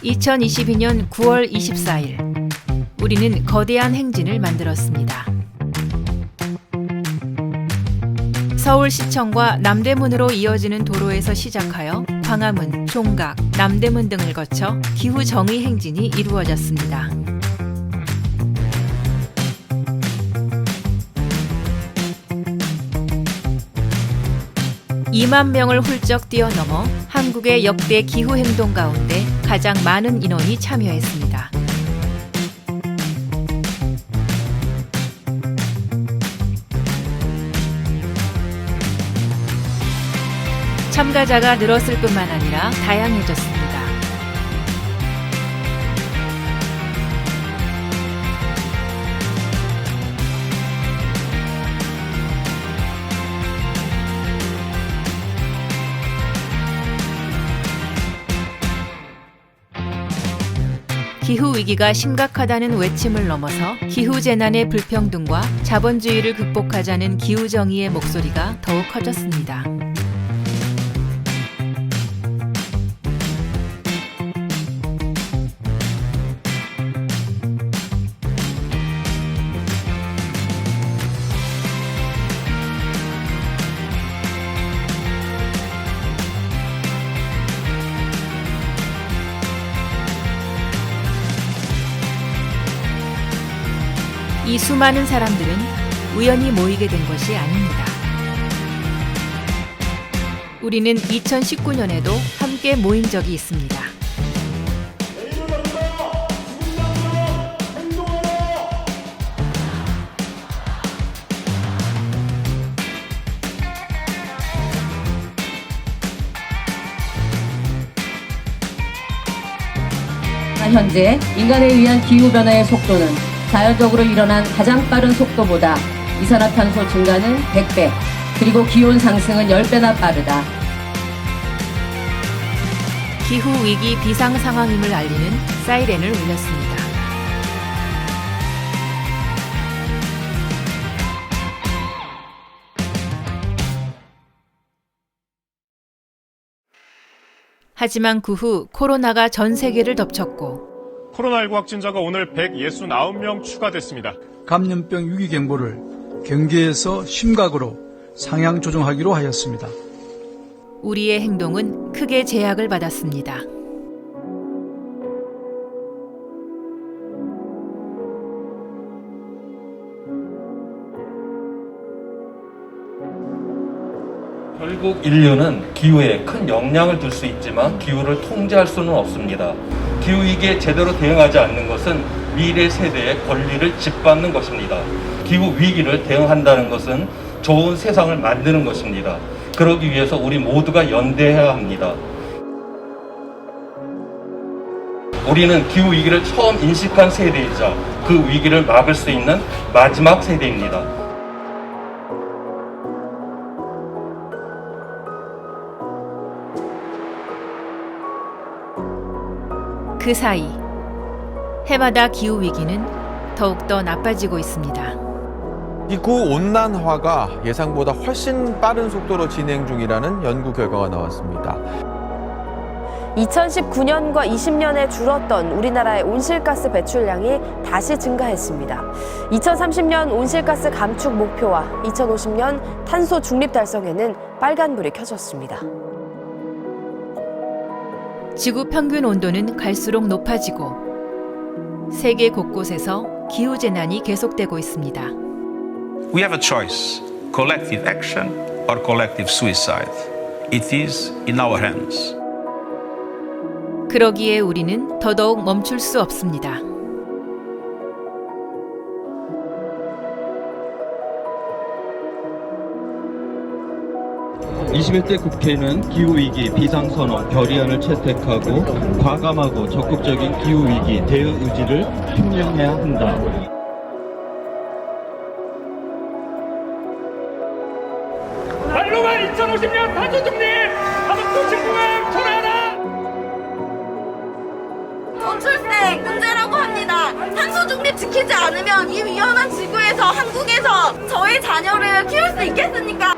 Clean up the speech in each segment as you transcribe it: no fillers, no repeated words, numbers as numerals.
2022년 9월 24일, 우리는 거대한 행진을 만들었습니다. 서울시청과 남대문으로 이어지는 도로에서 시작하여 광화문, 종각, 남대문 등을 거쳐 기후정의 행진이 이루어졌습니다. 2만 명을 훌쩍 뛰어넘어 한국의 역대 기후행동 가운데 가장 많은 인원이 참여했습니다. 참가자가 늘었을 뿐만 아니라 다양해졌습니다. 기후위기가 심각하다는 외침을 넘어서 기후재난의 불평등과 자본주의를 극복하자는 기후정의의 목소리가 더욱 커졌습니다. 이 수많은 사람들은 우연히 모이게 된 것이 아닙니다. 우리는 2019년에도 함께 모인 적이 있습니다. 현재 인간에 의한 기후변화의 속도는 자연적으로 일어난 가장 빠른 속도보다 이산화탄소 증가는 100배, 그리고 기온 상승은 10배나 빠르다. 기후위기 비상 상황임을 알리는 사이렌을 울렸습니다. 하지만 그 후 코로나가 전 세계를 덮쳤고 코로나19 확진자가 오늘 169명 추가됐습니다. 감염병 유기경보를 경계에서 심각으로 상향 조정하기로 하였습니다. 우리의 행동은 크게 제약을 받았습니다. 결국 인류는 기후에 큰 영향을 줄 수 있지만 기후를 통제할 수는 없습니다. 기후위기에 제대로 대응하지 않는 것은 미래 세대의 권리를 짓밟는 것입니다. 기후위기를 대응한다는 것은 좋은 세상을 만드는 것입니다. 그러기 위해서 우리 모두가 연대해야 합니다. 우리는 기후위기를 처음 인식한 세대이자 그 위기를 막을 수 있는 마지막 세대입니다. 그 사이 해마다 기후위기는 더욱더 나빠지고 있습니다. 기후온난화가 예상보다 훨씬 빠른 속도로 진행 중이라는 연구 결과가 나왔습니다. 2019년과 20년에 줄었던 우리나라의 온실가스 배출량이 다시 증가했습니다. 2030년 온실가스 감축 목표와 2050년 탄소 중립 달성에는 빨간불이 켜졌습니다. 지구 평균 온도는 갈수록 높아지고 세계 곳곳에서 기후재난이 계속되고 있습니다. We have a choice, collective action or collective suicide. It is in our hands. 그러기에 우리는 더더욱 멈출 수 없습니다. (21대) 국회는 기후위기 비상선언 결의안을 채택하고 과감하고 적극적인 기후위기 대응 의지를 표명해야 한다. 말로만 2050년 탄소 중립! 한국도 진공항 철회하라! 저출생 문제라고 합니다. 탄소 중립 지키지 않으면 이 위험한 지구에서 한국에서 저희 자녀를 키울 수 있겠습니까?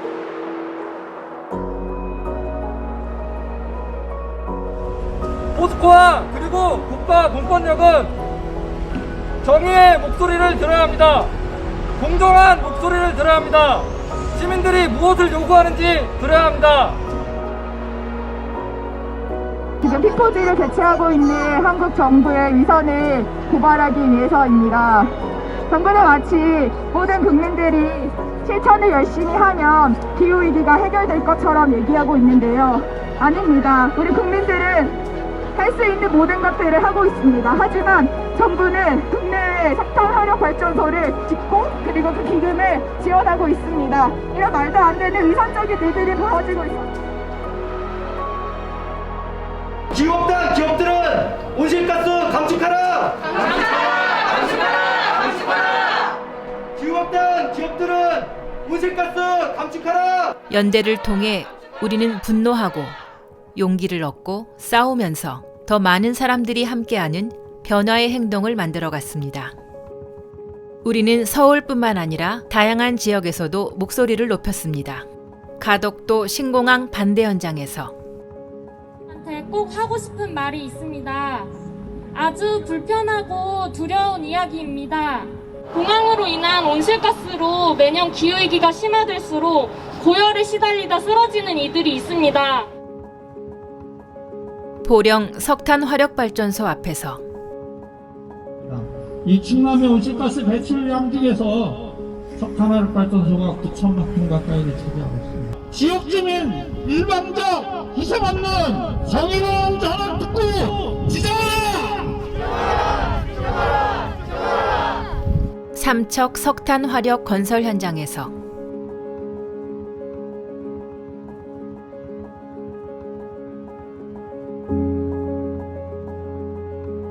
포스코와 그리고 국가 공권력은 정의의 목소리를 들어야 합니다. 공정한 목소리를 들어야 합니다. 시민들이 무엇을 요구하는지 들어야 합니다. 지금 피포지를 개최하고 있는 한국 정부의 위선을 고발하기 위해서입니다. 정부는 마치 모든 국민들이 실천을 열심히 하면 기후위기가 해결될 것처럼 얘기하고 있는데요. 아닙니다. 우리 국민들은 할 수 있는 모든 것들을 하고 있습니다. 하지만 정부는 국내에 석탄 화력 발전소를 짓고 그리고 그 기금을 지원하고 있습니다. 이런 말도 안 되는 위선적인 일들이 벌어지고 있습니다. 기업단 기업들은 온실가스 감축하라! 기업단 기업들은 온실가스 감축하라! 연대를 통해 우리는 분노하고 용기를 얻고 싸우면서 더 많은 사람들이 함께하는 변화의 행동을 만들어갔습니다. 우리는 서울뿐만 아니라 다양한 지역에서도 목소리를 높였습니다. 가덕도 신공항 반대 현장에서 꼭 하고 싶은 말이 있습니다. 아주 불편하고 두려운 이야기입니다. 공항으로 인한 온실가스로 매년 기후위기가 심화될수록 고열에 시달리다 쓰러지는 이들이 있습니다. 보령 석탄 화력발전소 앞에서 이 충남의 온실가스 배출량 중에서 석탄화력발전소가 9천만 톤 가까이를 차지하고 있습니다. 지역 주민 일방적 희생 없는 정의로운 전원 특구 지정하라! 삼척 석탄 화력 건설 현장에서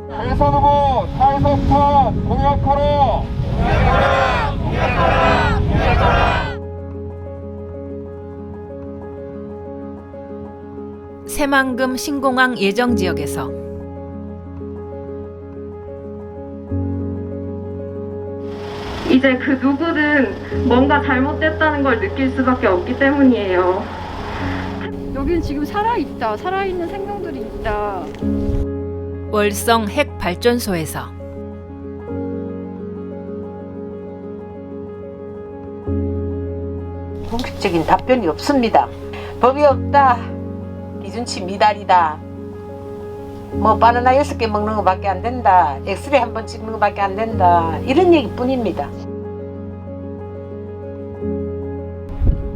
대선후보 탈석탄 공약하라! 새만금 신공항 예정지역에서 이제 그 누구든 뭔가 잘못됐다는 걸 느낄 수밖에 없기 때문이에요. 여긴 지금 살아있다. 살아있는 생명들이 있다. 월성 핵발전소에서 공식적인 답변이 없습니다. 법이 없다. 기준치 미달이다. 뭐 바나나 6개 먹는 것밖에 안 된다. 엑스레이 한 번 찍는 것밖에 안 된다. 이런 얘기뿐입니다.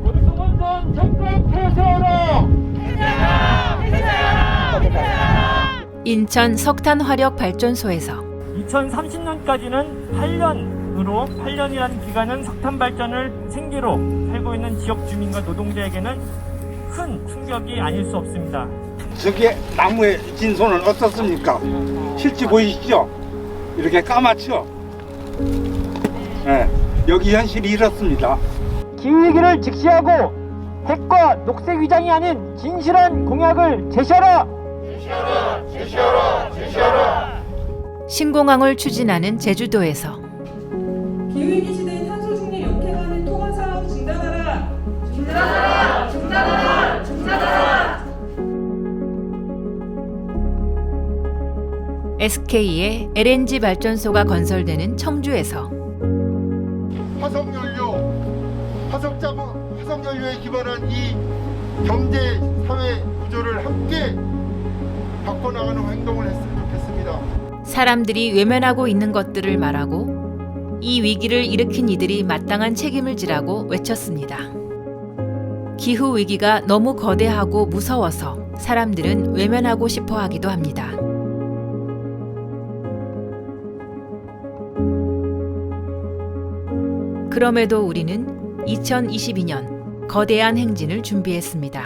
원수건전 적극 폐쇄하라! 인천 석탄 화력 발전소에서 2030년까지는 8년이라는 기간은 석탄 발전을 생계로 살고 있는 지역 주민과 노동자에게는 큰 충격이 아닐 수 없습니다. 저게 나무의 진손은 어떻습니까? 실제 보이시죠? 이렇게 까맣죠? 네, 여기 현실이 이렇습니다. 기후위기를 직시하고 핵과 녹색 위장이 아닌 진실한 공약을 제시하라! 신공항을 추진하는 제주도에서 기후위기 시대의 탄소 중립 역행하는 토건 사업 중단하라! 중단하라! 중단하라! 중단하라! SK의 LNG 발전소가 건설되는 청주에서 화석연료에 기반한 이 경제 사회 구조를 함께 바꿔나가는 행동을 했으면 좋겠습니다. 사람들이 외면하고 있는 것들을 말하고 이 위기를 일으킨 이들이 마땅한 책임을 지라고 외쳤습니다. 기후 위기가 너무 거대하고 무서워서 사람들은 외면하고 싶어 하기도 합니다. 그럼에도 우리는 2022년 거대한 행진을 준비했습니다.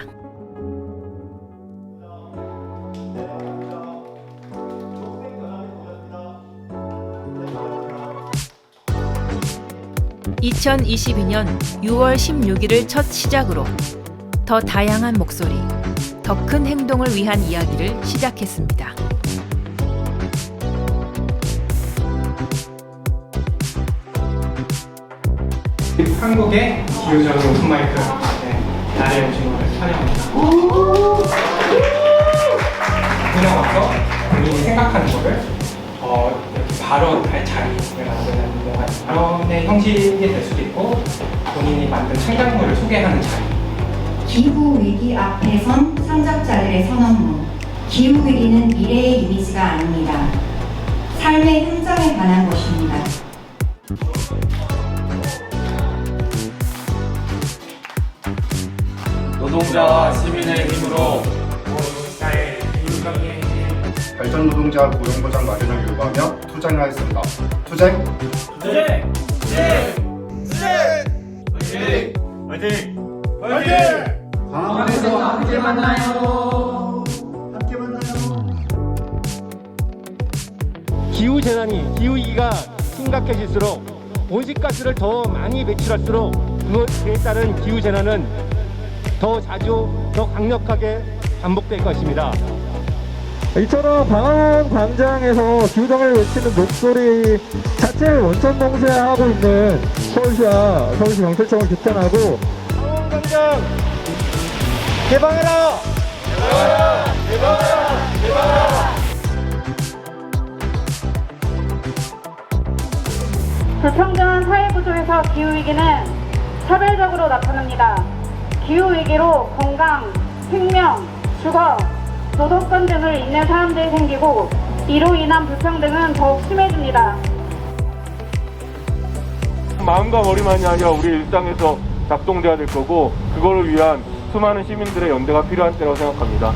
(2022년 6월 16일을 첫 시작으로) 더 다양한 목소리, 더 큰 행동을 위한 이야기를 시작했습니다. 한국의 기후적인 오픈마이크 날에 오신 것을 환영합니다. 그냥 와서 발언할 자리를 만드는 뭔가 발언의 형식이 될 수도 있고 본인이 만든 창작물을 소개하는 자리. 기후위기 앞에 선 창작자들의 선언문. 기후위기는 미래의 이미지가 아닙니다. 삶의 현장에 관한 것입니다. 노동자와 시민의 힘으로 발전 노동자 고용보장 마련을 요구하며 투쟁하였습니다. 투쟁! 투쟁! 화이팅! 강화에서 함께 만나요. 기후위기가 심각해질수록 온실가스를 더 많이 배출할수록 그에 따른 기후재난은 더 자주, 더 강력하게 반복될 것입니다. 이처럼 광화문 광장에서 기후정을 외치는 목소리 자체를 원천 봉쇄하고 있는 서울시와 서울시 경찰청을 규탄하고 광화문 광장 개방해라! 개방해라! 불평등한 사회구조에서 기후위기는 차별적으로 나타납니다. 기후위기로 건강, 생명, 주거, 노동권 등을 잃는 사람들이 생기고 이로 인한 불평등은 더욱 심해집니다. 마음과 머리만이 아니라 우리 일상에서 작동돼야 될 거고 그거를 위한 수많은 시민들의 연대가 필요한 때라고 생각합니다.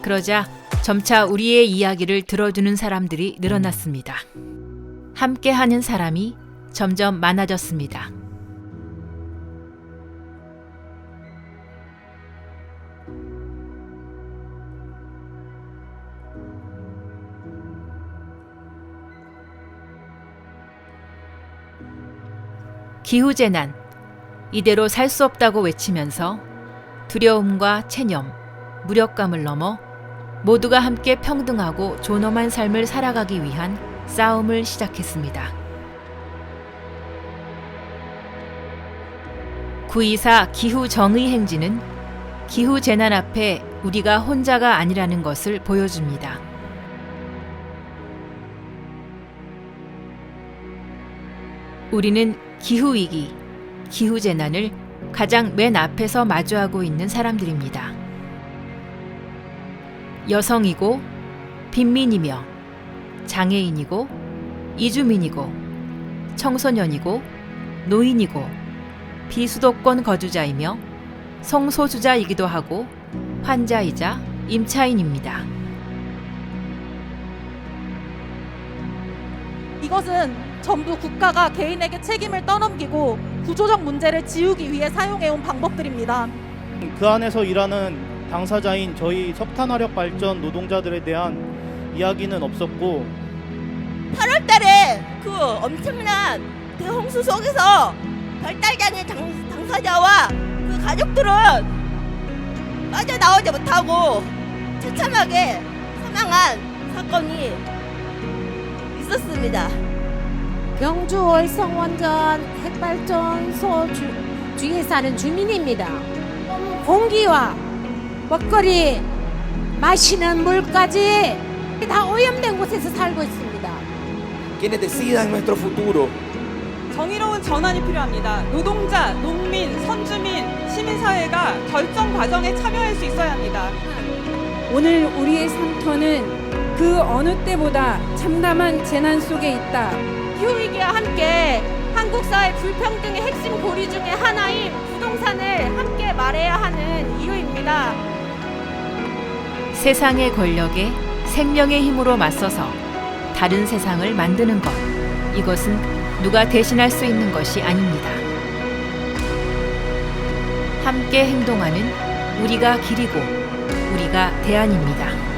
그러자 점차 우리의 이야기를 들어주는 사람들이 늘어났습니다. 함께하는 사람이 점점 많아졌습니다. 기후재난, 이대로 살 수 없다고 외치면서 두려움과 체념, 무력감을 넘어 모두가 함께 평등하고 존엄한 삶을 살아가기 위한 싸움을 시작했습니다. 9.24 기후정의행진은 기후재난 앞에 우리가 혼자가 아니라는 것을 보여줍니다. 우리는 기후위기, 기후재난을 가장 맨 앞에서 마주하고 있는 사람들입니다. 여성이고 빈민이며 장애인이고 이주민이고 청소년이고 노인이고 비수도권 거주자이며 성소수자이기도 하고 환자이자 임차인입니다. 이것은 전부 국가가 개인에게 책임을 떠넘기고 구조적 문제를 지우기 위해 사용해온 방법들입니다. 그 안에서 일하는 당사자인 저희 석탄화력 발전 노동자들에 대한 이야기는 없었고 8월 달에 그 엄청난 대홍수 속에서 발달장애 당사자와 그 가족들은 빠져나오지 못하고 처참하게 사망한 사건이 있었습니다. 경주 월성 원전 핵발전소 주위에 사는 주민입니다. 공기와 먹거리, 마시는 물까지 다 오염된 곳에서 살고 있습니다. Quienes decidan nuestro futuro. 정의로운 전환이 필요합니다. 노동자, 농민, 선주민, 시민사회가 결정 과정에 참여할 수 있어야 합니다. 오늘 우리의 상터는 그 어느 때보다 참담한 재난 속에 있다. 기후위기와 함께 한국 사회 불평등의 핵심 고리 중에 하나인 부동산을 함께 말해야 하는 이유입니다. 세상의 권력에 생명의 힘으로 맞서서 다른 세상을 만드는 것, 이것은 누가 대신할 수 있는 것이 아닙니다. 함께 행동하는 우리가 길이고 우리가 대안입니다.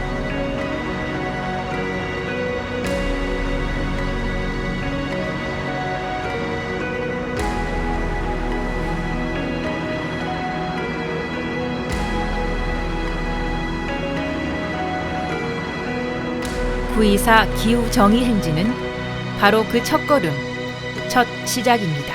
(9.24) 기후정의행진은 바로 그 첫걸음, 첫 시작입니다.